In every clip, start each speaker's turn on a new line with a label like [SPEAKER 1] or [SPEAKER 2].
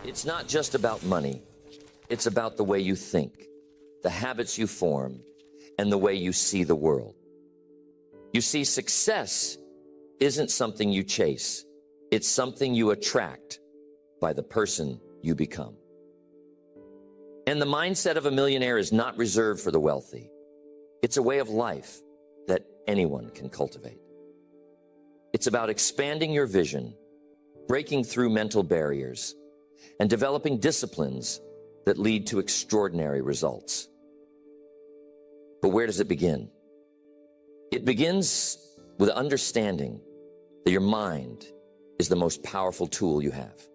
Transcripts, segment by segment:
[SPEAKER 1] It's not just about money. It's about the way you think, the habits you form, and the way you see the world. You see, success isn't something you chase. It's something you attract by the person you become. And the mindset of a millionaire is not reserved for the wealthy. It's a way of life that anyone can cultivate. It's about expanding your vision, breaking through mental barriers, and developing disciplines that lead to extraordinary results. But where does it begin? It begins with understanding that your mind is the most powerful tool you have.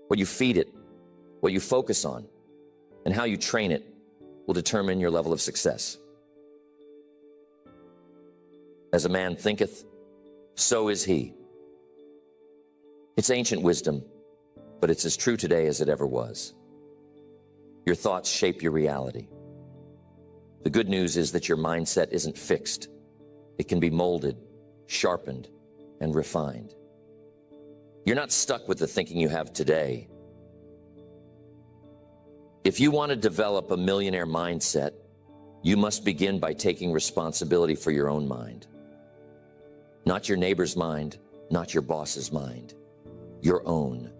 [SPEAKER 1] What you feed it, what you focus on, and how you train it will determine your level of success. As a man thinketh, so is he. It's ancient wisdom, but it's as true today as it ever was. Your thoughts shape your reality. The good news is that your mindset isn't fixed. It can be molded, sharpened, and refined. You're not stuck with the thinking you have today. If you want to develop a millionaire mindset, you must begin by taking responsibility for your own mind. Not your neighbor's mind, not your boss's mind, your own.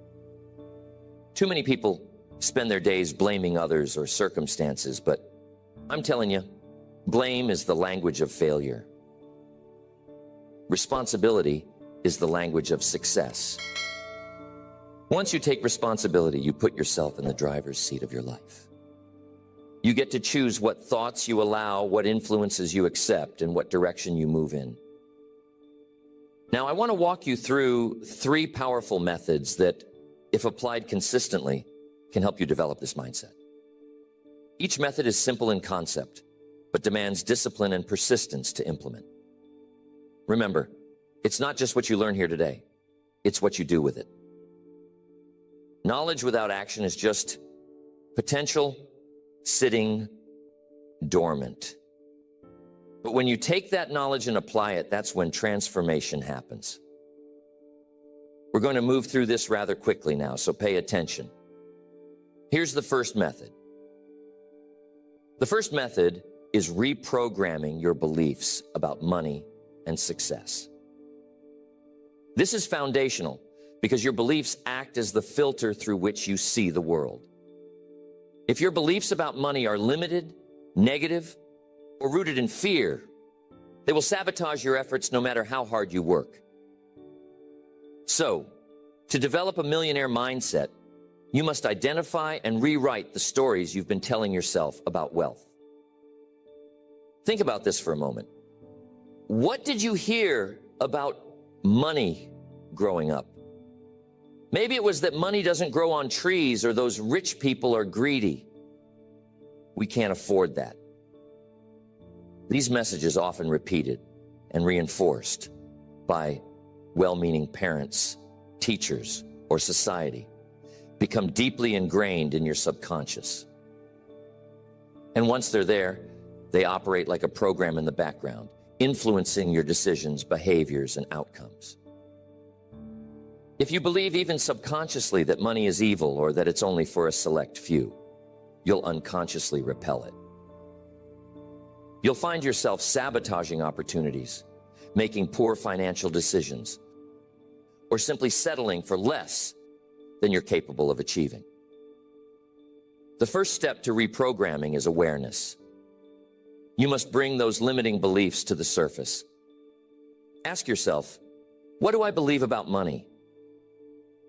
[SPEAKER 1] Too many people spend their days blaming others or circumstances, but I'm telling you, blame is the language of failure. Responsibility is the language of success. Once you take responsibility, you put yourself in the driver's seat of your life. You get to choose what thoughts you allow, what influences you accept, and what direction you move in. Now, I want to walk you through 3 powerful methods that, if applied consistently, can help you develop this mindset. Each method is simple in concept, but demands discipline and persistence to implement. Remember, it's not just what you learn here today, it's what you do with it. Knowledge without action is just potential sitting dormant. But when you take that knowledge and apply it, that's when transformation happens. We're going to move through this rather quickly now, so pay attention. Here's the first method. The first method is reprogramming your beliefs about money and success. This is foundational because your beliefs act as the filter through which you see the world. If your beliefs about money are limited, negative, or rooted in fear, they will sabotage your efforts no matter how hard you work. So, to develop a millionaire mindset, you must identify and rewrite the stories you've been telling yourself about wealth. Think about this for a moment. What did you hear about money growing up? Maybe it was that money doesn't grow on trees, or those rich people are greedy. We can't afford that. These messages, often repeated and reinforced by well-meaning parents, teachers, or society, become deeply ingrained in your subconscious. And once they're there, they operate like a program in the background, influencing your decisions, behaviors, and outcomes. If you believe even subconsciously that money is evil or that it's only for a select few, you'll unconsciously repel it. You'll find yourself sabotaging opportunities, making poor financial decisions, or simply settling for less than you're capable of achieving. The first step to reprogramming is awareness. You must bring those limiting beliefs to the surface. Ask yourself, what do I believe about money?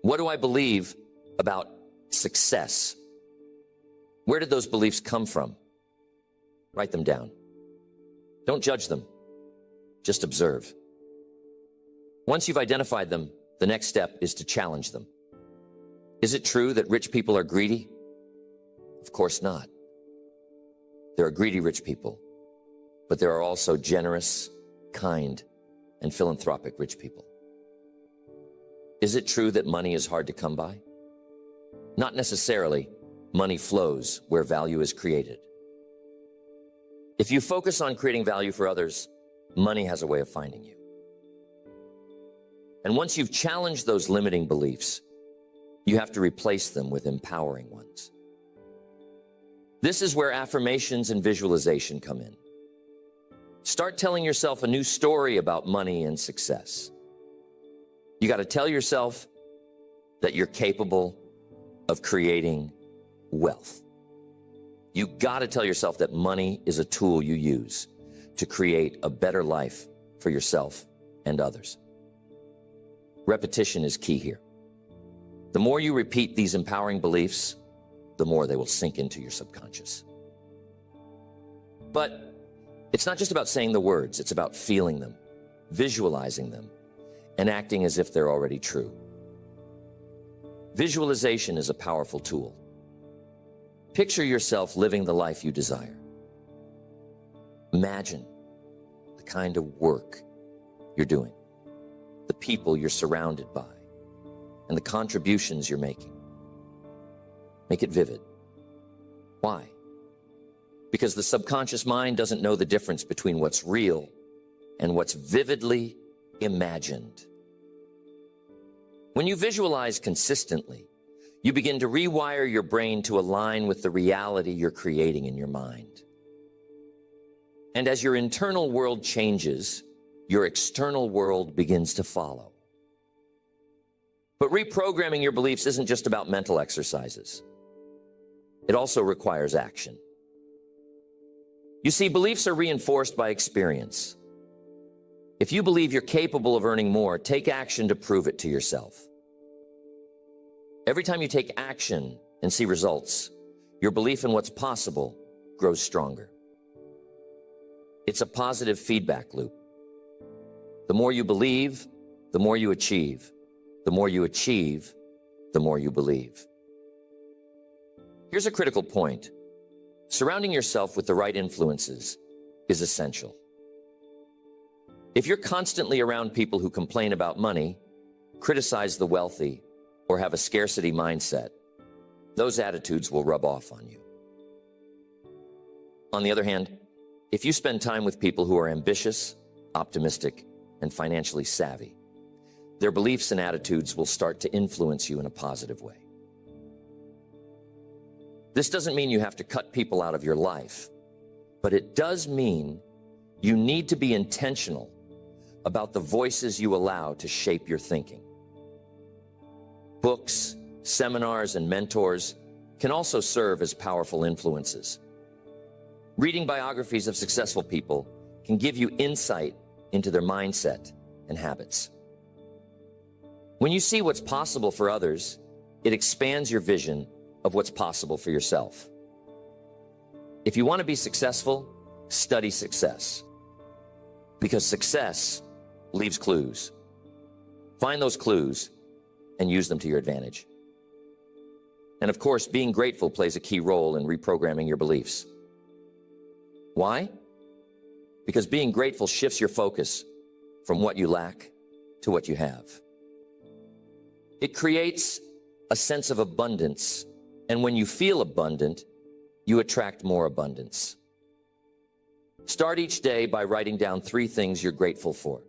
[SPEAKER 1] What do I believe about success? Where did those beliefs come from? Write them down. Don't judge them. Just observe. Once you've identified them, the next step is to challenge them. Is it true that rich people are greedy? Of course not. There are greedy rich people, but there are also generous, kind, and philanthropic rich people. Is it true that money is hard to come by? Not necessarily. Money flows where value is created. If you focus on creating value for others, money has a way of finding you. And once you've challenged those limiting beliefs, you have to replace them with empowering ones. This is where affirmations and visualization come in. Start telling yourself a new story about money and success. You got to tell yourself that you're capable of creating wealth. You got to tell yourself that money is a tool you use to create a better life for yourself and others. Repetition is key here. The more you repeat these empowering beliefs, the more they will sink into your subconscious. But it's not just about saying the words, it's about feeling them, visualizing them, and acting as if they're already true. Visualization is a powerful tool. Picture yourself living the life you desire. Imagine the kind of work you're doing, the people you're surrounded by, and the contributions you're making. Make it vivid. Why? Because the subconscious mind doesn't know the difference between what's real and what's vividly imagined. When you visualize consistently, you begin to rewire your brain to align with the reality you're creating in your mind. And as your internal world changes, your external world begins to follow. But reprogramming your beliefs isn't just about mental exercises. It also requires action. You see, beliefs are reinforced by experience. If you believe you're capable of earning more, take action to prove it to yourself. Every time you take action and see results, your belief in what's possible grows stronger. It's a positive feedback loop. The more you believe, the more you achieve. The more you achieve, the more you believe. Here's a critical point. Surrounding yourself with the right influences is essential. If you're constantly around people who complain about money, criticize the wealthy, or have a scarcity mindset, those attitudes will rub off on you. On the other hand, if you spend time with people who are ambitious, optimistic, and financially savvy, their beliefs and attitudes will start to influence you in a positive way. This doesn't mean you have to cut people out of your life, but it does mean you need to be intentional about the voices you allow to shape your thinking. Books, seminars, and mentors can also serve as powerful influences. Reading biographies of successful people can give you insight into their mindset and habits. When you see what's possible for others, it expands your vision of what's possible for yourself. If you want to be successful, study success. Because success leaves clues. Find those clues and use them to your advantage. And of course, being grateful plays a key role in reprogramming your beliefs. Why? Because being grateful shifts your focus from what you lack to what you have. It creates a sense of abundance, and when you feel abundant, you attract more abundance. Start each day by writing down 3 things you're grateful for.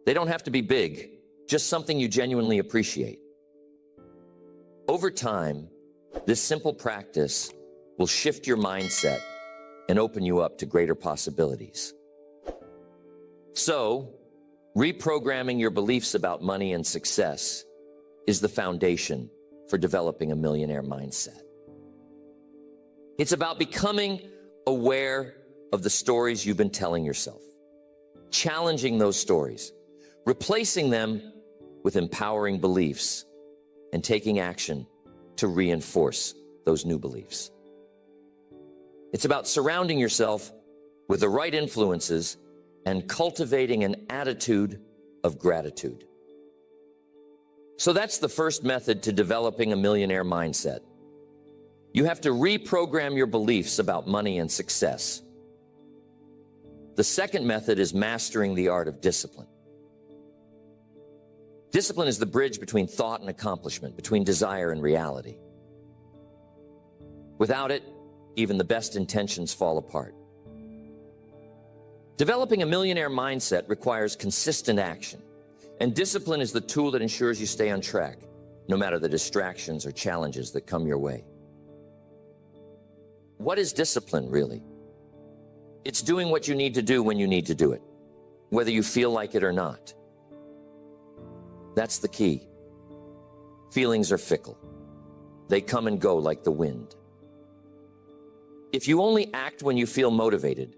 [SPEAKER 1] They don't have to be big, just something you genuinely appreciate. Over time, this simple practice will shift your mindset and open you up to greater possibilities. So, reprogramming your beliefs about money and success is the foundation for developing a millionaire mindset. It's about becoming aware of the stories you've been telling yourself, challenging those stories, replacing them with empowering beliefs, and taking action to reinforce those new beliefs. It's about surrounding yourself with the right influences and cultivating an attitude of gratitude. So that's the first method to developing a millionaire mindset. You have to reprogram your beliefs about money and success. The second method is mastering the art of discipline. Discipline is the bridge between thought and accomplishment, between desire and reality. Without it, even the best intentions fall apart. Developing a millionaire mindset requires consistent action, and discipline is the tool that ensures you stay on track, no matter the distractions or challenges that come your way. What is discipline, really? It's doing what you need to do when you need to do it, whether you feel like it or not. That's the key. Feelings are fickle. They come and go like the wind. If you only act when you feel motivated,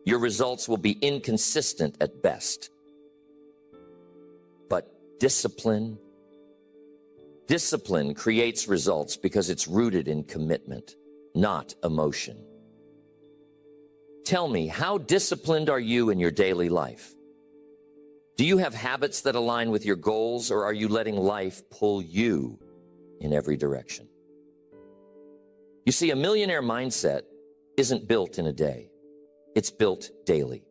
[SPEAKER 1] your results will be inconsistent at best. But discipline creates results because it's rooted in commitment, not emotion. Tell me, how disciplined are you in your daily life? Do you have habits that align with your goals, or are you letting life pull you in every direction? You see, a millionaire mindset isn't built in a day. It's built daily.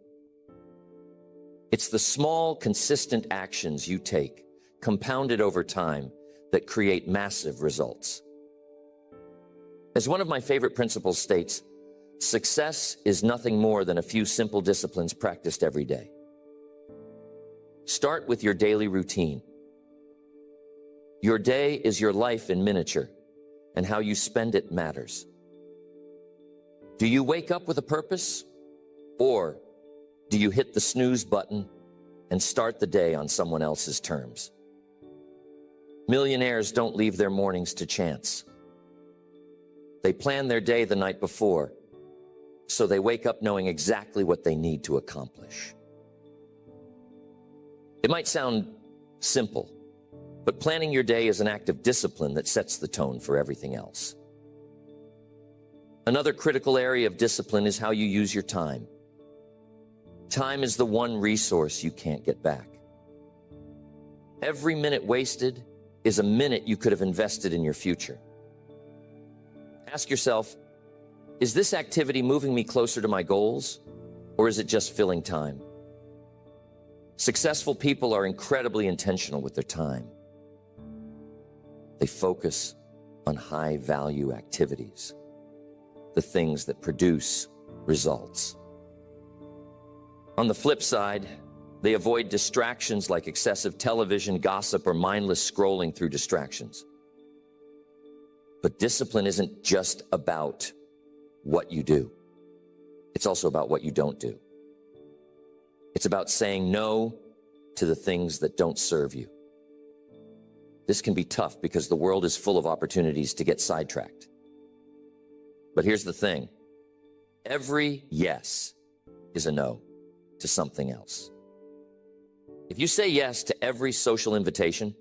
[SPEAKER 1] It's the small, consistent actions you take, compounded over time, that create massive results. As one of my favorite principles states, success is nothing more than a few simple disciplines practiced every day. Start with your daily routine. Your day is your life in miniature, and how you spend it matters. Do you wake up with a purpose, or do you hit the snooze button and start the day on someone else's terms? Millionaires don't leave their mornings to chance. They plan their day the night before, so they wake up knowing exactly what they need to accomplish. It might sound simple, but planning your day is an act of discipline that sets the tone for everything else. Another critical area of discipline is how you use your time. Time is the one resource you can't get back. Every minute wasted is a minute you could have invested in your future. Ask yourself, is this activity moving me closer to my goals, or is it just filling time? Successful people are incredibly intentional with their time. They focus on high-value activities, the things that produce results. On the flip side, they avoid distractions like excessive television, gossip, or mindless scrolling through distractions. But discipline isn't just about what you do. It's also about what you don't do. It's about saying no to the things that don't serve you. This can be tough because the world is full of opportunities to get sidetracked. But here's the thing. Every yes is a no to something else. If you say yes to every social invitation,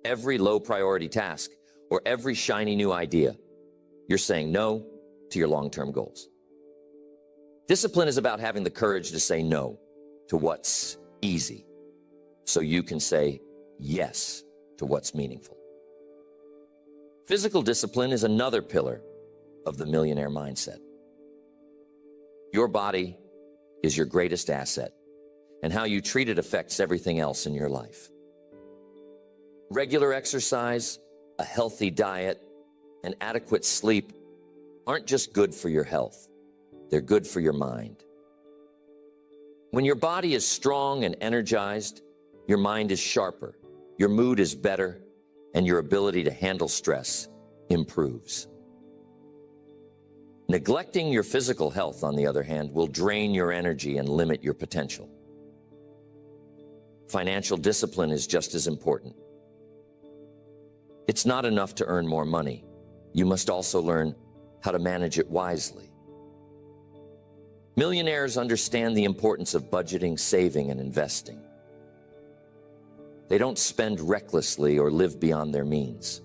[SPEAKER 1] every low priority task, or every shiny new idea, you're saying no to your long-term goals. Discipline is about having the courage to say no to what's easy, so you can say yes to what's meaningful. Physical discipline is another pillar of the millionaire mindset. Your body is your greatest asset, and how you treat it affects everything else in your life. Regular exercise, a healthy diet, and adequate sleep aren't just good for your health, they're good for your mind. When your body is strong and energized, your mind is sharper, your mood is better, and your ability to handle stress improves. Neglecting your physical health, on the other hand, will drain your energy and limit your potential. Financial discipline is just as important. It's not enough to earn more money. You must also learn how to manage it wisely. Millionaires understand the importance of budgeting, saving, and investing. They don't spend recklessly or live beyond their means.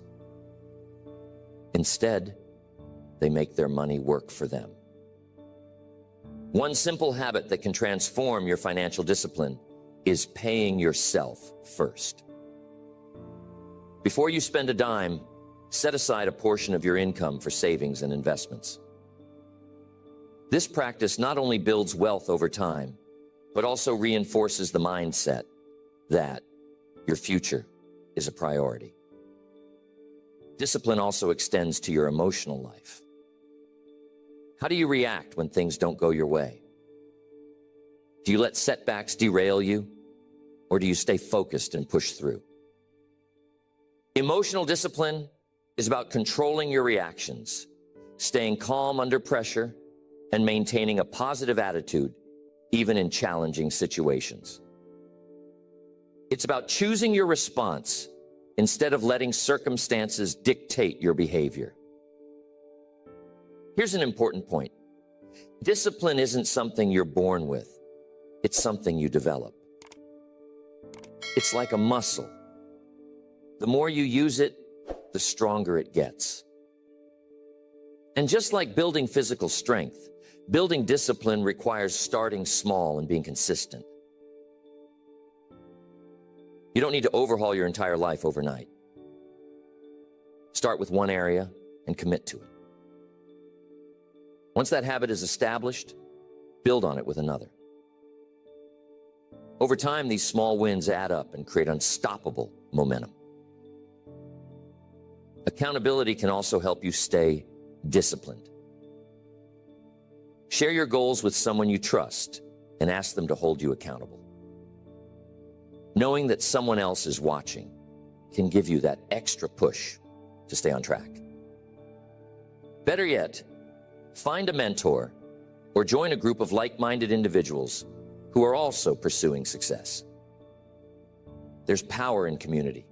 [SPEAKER 1] Instead, they make their money work for them. One simple habit that can transform your financial discipline is paying yourself first. Before you spend a dime, set aside a portion of your income for savings and investments. This practice not only builds wealth over time, but also reinforces the mindset that your future is a priority. Discipline also extends to your emotional life. How do you react when things don't go your way? Do you let setbacks derail you, or do you stay focused and push through? Emotional discipline is about controlling your reactions, staying calm under pressure, and maintaining a positive attitude, even in challenging situations. It's about choosing your response instead of letting circumstances dictate your behavior. Here's an important point. Discipline isn't something you're born with. It's something you develop. It's like a muscle. The more you use it, the stronger it gets. And just like building physical strength, building discipline requires starting small and being consistent. You don't need to overhaul your entire life overnight. Start with one area and commit to it. Once that habit is established, build on it with another. Over time, these small wins add up and create unstoppable momentum. Accountability can also help you stay disciplined. Share your goals with someone you trust and ask them to hold you accountable. Knowing that someone else is watching can give you that extra push to stay on track. Better yet, find a mentor or join a group of like-minded individuals who are also pursuing success. There's power in community,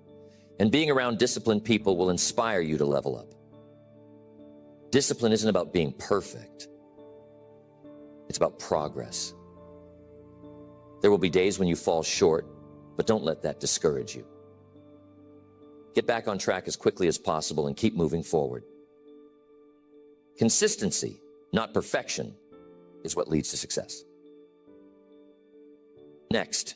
[SPEAKER 1] and being around disciplined people will inspire you to level up. Discipline isn't about being perfect. It's about progress. There will be days when you fall short, but don't let that discourage you. Get back on track as quickly as possible and keep moving forward. Consistency, not perfection, is what leads to success. Next,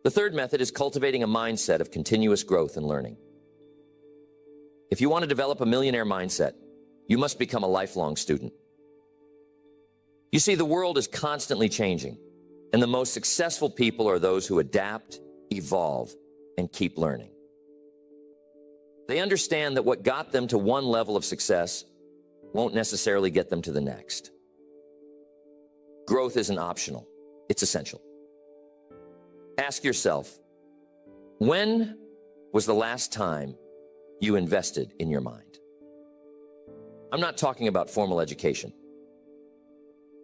[SPEAKER 1] the third method is cultivating a mindset of continuous growth and learning. If you want to develop a millionaire mindset, you must become a lifelong student. You see, the world is constantly changing, and the most successful people are those who adapt, evolve, and keep learning. They understand that what got them to one level of success won't necessarily get them to the next. Growth isn't optional. It's essential. Ask yourself, when was the last time you invested in your mind? I'm not talking about formal education.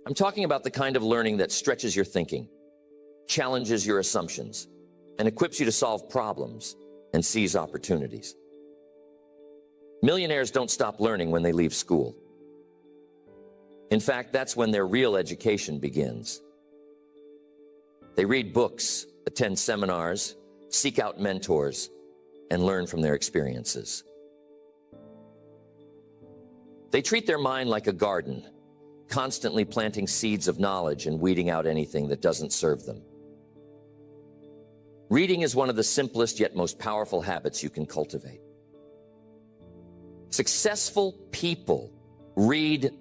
[SPEAKER 1] I'm talking about the kind of learning that stretches your thinking, challenges your assumptions, and equips you to solve problems and seize opportunities. Millionaires don't stop learning when they leave school. In fact, that's when their real education begins. They read books, attend seminars, seek out mentors, and learn from their experiences. They treat their mind like a garden, constantly planting seeds of knowledge and weeding out anything that doesn't serve them. Reading is one of the simplest yet most powerful habits you can cultivate. Successful people read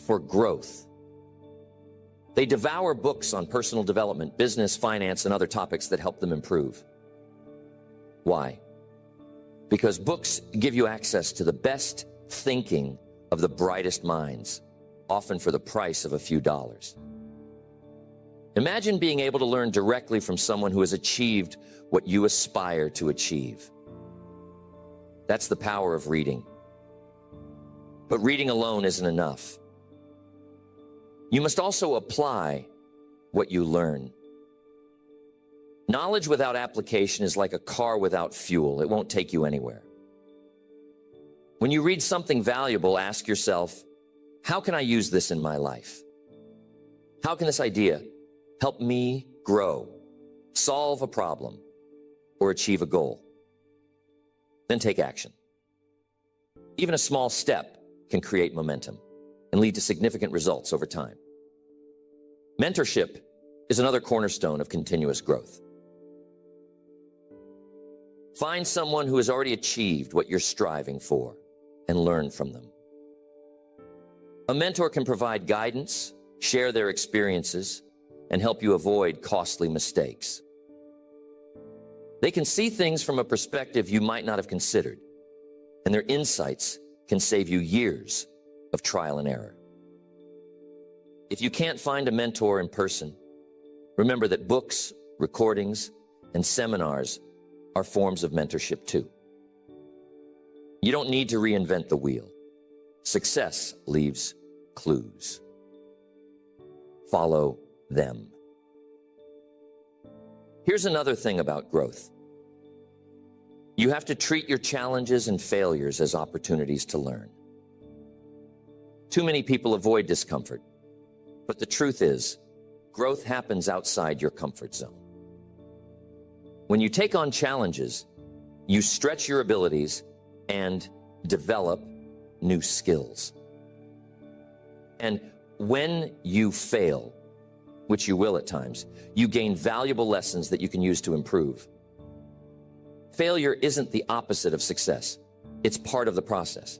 [SPEAKER 1] for growth. They devour books on personal development, business, finance, and other topics that help them improve. Why? Because books give you access to the best thinking of the brightest minds, often for the price of a few dollars. Imagine being able to learn directly from someone who has achieved what you aspire to achieve. That's the power of reading. But reading alone isn't enough. You must also apply what you learn. Knowledge without application is like a car without fuel. It won't take you anywhere. When you read something valuable, ask yourself, how can I use this in my life? How can this idea help me grow, solve a problem, or achieve a goal? Then take action. Even a small step can create momentum and lead to significant results over time. Mentorship is another cornerstone of continuous growth. Find someone who has already achieved what you're striving for and learn from them. A mentor can provide guidance, share their experiences, and help you avoid costly mistakes. They can see things from a perspective you might not have considered, and their insights can save you years of trial and error. If you can't find a mentor in person, remember that books, recordings, and seminars are forms of mentorship too. You don't need to reinvent the wheel. Success leaves clues. Follow them. Here's another thing about growth. You have to treat your challenges and failures as opportunities to learn. Too many people avoid discomfort, but the truth is, growth happens outside your comfort zone. When you take on challenges, you stretch your abilities and develop new skills. And when you fail, which you will at times, you gain valuable lessons that you can use to improve. Failure isn't the opposite of success. It's part of the process.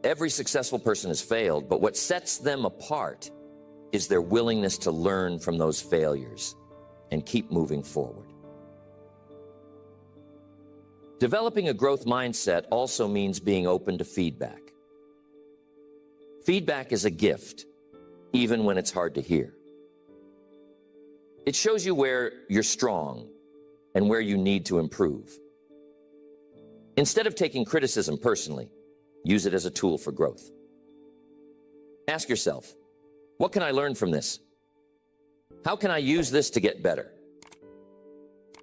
[SPEAKER 1] Every successful person has failed, but what sets them apart is their willingness to learn from those failures and keep moving forward. Developing a growth mindset also means being open to feedback. Feedback is a gift, even when it's hard to hear. It shows you where you're strong and where you need to improve. Instead of taking criticism personally, use it as a tool for growth. Ask yourself, what can I learn from this? How can I use this to get better?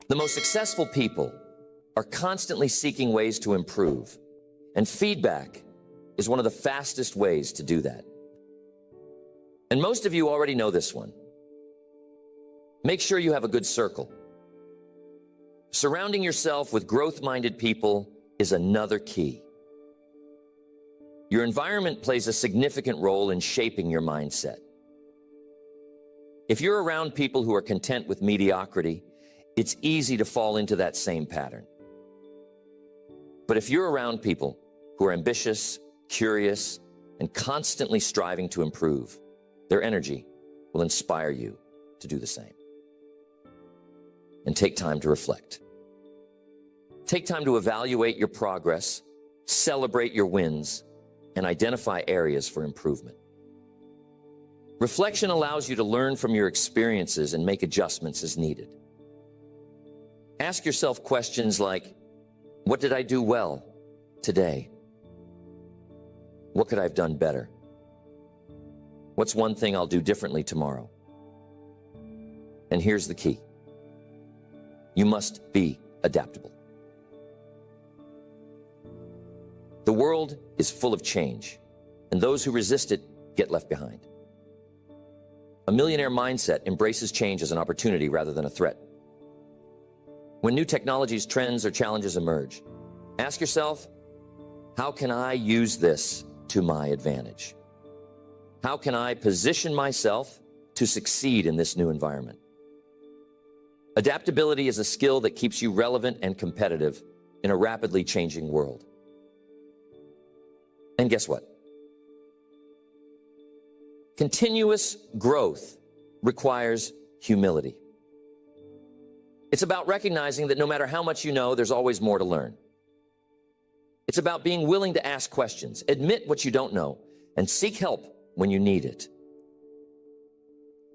[SPEAKER 1] The most successful people are constantly seeking ways to improve, and feedback is one of the fastest ways to do that. And most of you already know this one. Make sure you have a good circle. Surrounding yourself with growth-minded people is another key. Your environment plays a significant role in shaping your mindset. If you're around people who are content with mediocrity, it's easy to fall into that same pattern. But if you're around people who are ambitious, curious, and constantly striving to improve, their energy will inspire you to do the same. And take time to reflect. Take time to evaluate your progress, celebrate your wins, and identify areas for improvement. Reflection allows you to learn from your experiences and make adjustments as needed. Ask yourself questions like, what did I do well today? What could I have done better? What's one thing I'll do differently tomorrow? And here's the key. You must be adaptable. The world is full of change, and those who resist it get left behind. A millionaire mindset embraces change as an opportunity rather than a threat. When new technologies, trends, or challenges emerge, ask yourself, how can I use this to my advantage? How can I position myself to succeed in this new environment? Adaptability is a skill that keeps you relevant and competitive in a rapidly changing world. And guess what? Continuous growth requires humility. It's about recognizing that no matter how much you know, there's always more to learn. It's about being willing to ask questions, admit what you don't know, and seek help when you need it.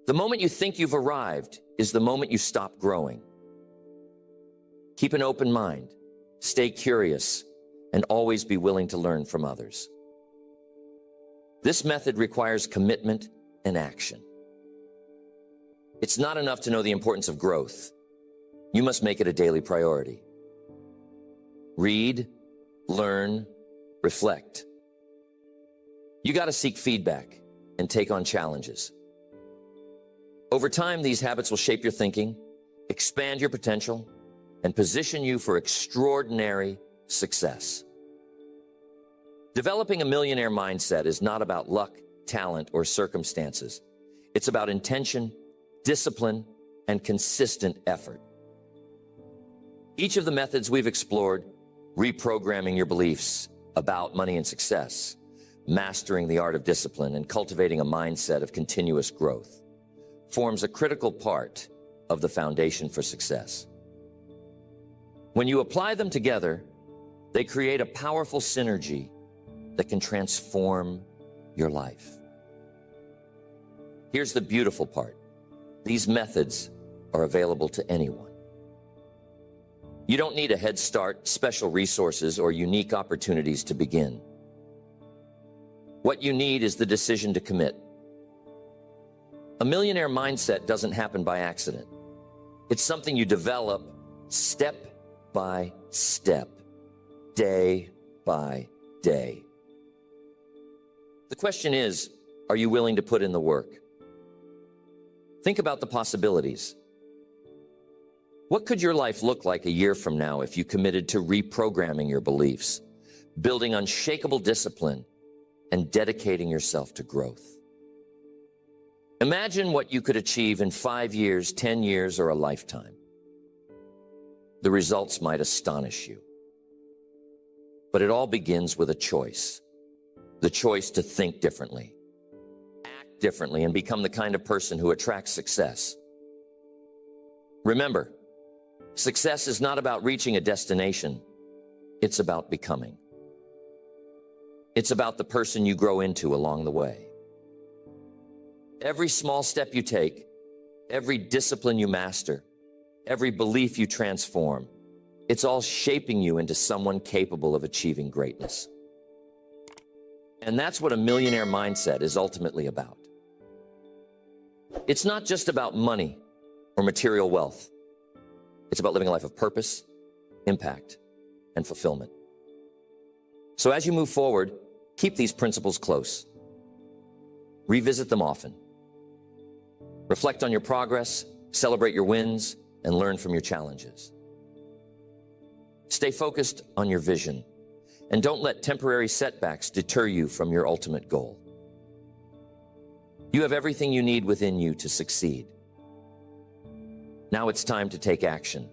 [SPEAKER 1] The moment you think you've arrived is the moment you stop growing. Keep an open mind, stay curious, and always be willing to learn from others. This method requires commitment and action. It's not enough to know the importance of growth. You must make it a daily priority. Read, learn, reflect. You got to seek feedback and take on challenges. Over time, these habits will shape your thinking, expand your potential, and position you for extraordinary success. Developing a millionaire mindset is not about luck, talent, or circumstances. It's about intention, discipline, and consistent effort. Each of the methods we've explored, reprogramming your beliefs about money and success, mastering the art of discipline, and cultivating a mindset of continuous growth, forms a critical part of the foundation for success. When you apply them together, they create a powerful synergy that can transform your life. Here's the beautiful part. These methods are available to anyone. You don't need a head start, special resources, or unique opportunities to begin. What you need is the decision to commit. A millionaire mindset doesn't happen by accident. It's something you develop step by step, day by day. The question is, are you willing to put in the work? Think about the possibilities. What could your life look like a year from now if you committed to reprogramming your beliefs, building unshakable discipline, and dedicating yourself to growth? Imagine what you could achieve in 5 years, 10 years, or a lifetime. The results might astonish you. But it all begins with a choice. The choice to think differently, act differently, and become the kind of person who attracts success. Remember, success is not about reaching a destination. It's about becoming. It's about the person you grow into along the way. Every small step you take, every discipline you master, every belief you transform, it's all shaping you into someone capable of achieving greatness. And that's what a millionaire mindset is ultimately about. It's not just about money or material wealth. It's about living a life of purpose, impact, and fulfillment. So as you move forward, keep these principles close. Revisit them often. Reflect on your progress, celebrate your wins, and learn from your challenges. Stay focused on your vision, and don't let temporary setbacks deter you from your ultimate goal. You have everything you need within you to succeed. Now it's time to take action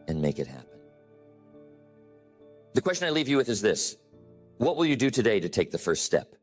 [SPEAKER 1] and make it happen. The question I leave you with is this: what will you do today to take the first step?